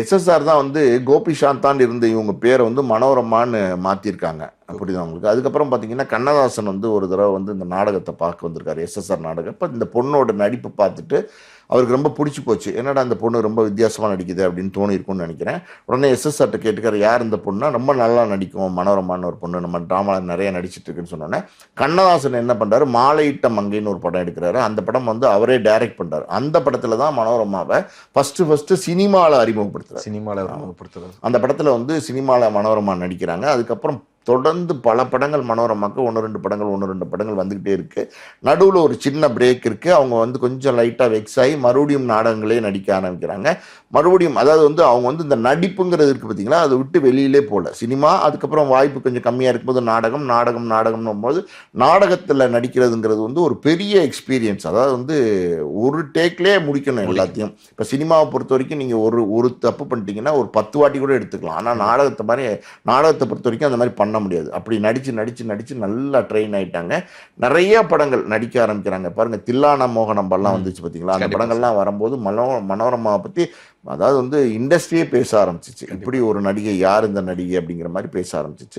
SSR தான் வந்து கோபி சாந்தான் இருந்த இவங்க பேரை வந்து மனோரமான்னு மாற்றிருக்காங்க. அப்படிதான் உங்களுக்கு. அதுக்கப்புறம் பார்த்தீங்கன்னா, கண்ணதாசன் வந்து ஒரு தடவை வந்து இந்த நாடகத்தை பார்க்க வந்திருக்காரு. எஸ்எஸ்ஆர் நாடகம். அப்ப இந்த பொண்ணோட நடிப்பு பார்த்துட்டு அவருக்கு ரொம்ப புடிச்சு போச்சு. என்னடா இந்த பொண்ணு ரொம்ப வித்தியாசமா நடிக்குது அப்படின்னு தோணியிருக்கும்னு நினைக்கிறேன். உடனே எஸ்எஸ்ஆர்ட்ட கேட்டுக்காரு, யார் இந்த பொண்ணுனா, ரொம்ப நல்லா நடிக்கும் மனோரமான்னு ஒரு பொண்ணு, நம்ம ட்ராமால நிறைய நடிச்சிட்டு இருக்குன்னு சொன்னோன்னே, கண்ணதாசன் என்ன பண்றாரு, மாலையிட்ட மங்கைன்னு ஒரு படம் எடுக்கிறாரு. அந்த படம் வந்து அவரே டைரக்ட் பண்றாரு. அந்த படத்துல தான் மனோரமாவை ஃபர்ஸ்ட் சினிமால அறிமுகப்படுத்துறாரு. சினிமால அறிமுகப்படுத்துறது. அந்த படத்துல வந்து சினிமால மனோரமா நடிக்கிறாங்க. அதுக்கப்புறம் தொடர்ந்து பல படங்கள் மனோரமாக்கு 1, 2 படங்கள் வந்துகிட்டே இருக்கு. நடுவில் ஒரு சின்ன பிரேக் இருக்கு. அவங்க வந்து கொஞ்சம் லைட்டா வெக்ஸ் ஆகி மறுபடியும் நாடகங்களே நடிக்க ஆரம்பிக்கிறாங்க. மறுபடியும் அதாவது வந்து அவங்க வந்து இந்த நடிப்புங்கிறது இருக்கு பார்த்தீங்களா, அதை விட்டு வெளியிலே போல. சினிமா, அதுக்கப்புறம் வாய்ப்பு கொஞ்சம் கம்மியா இருக்கும்போது நாடகம்னும் போது நாடகத்தில் நடிக்கிறதுங்கிறது வந்து ஒரு பெரிய எக்ஸ்பீரியன்ஸ். அதாவது வந்து ஒரு டேக்லேயே முடிக்கணும் எல்லாத்தையும். இப்போ சினிமாவை பொறுத்த வரைக்கும் நீங்கள் ஒரு தப்பு பண்ணிட்டீங்கன்னா ஒரு 10 வாட்டி கூட எடுத்துக்கலாம். ஆனால் நாடகத்தை பொறுத்த வரைக்கும் அந்த மாதிரி பண்ண முடியாது. அப்படி நடிச்சு நல்லா ட்ரெயின் ஆயிட்டாங்க. நிறைய படங்கள் நடிக்க ஆரம்பிக்கிறாங்க. பாருங்க, தில்லானா மோகனம்பெல்லாம் வந்துச்சு பார்த்தீங்களா, அந்த படங்கள்லாம் வரும்போது மனோரமாவை பற்றி அதாவது வந்து இண்டஸ்ட்ரியே பேச ஆரம்பிச்சிச்சு. இப்படி ஒரு நடிகை, யார் இந்த நடிகை அப்படிங்கிற மாதிரி பேச ஆரம்பிச்சிச்சு.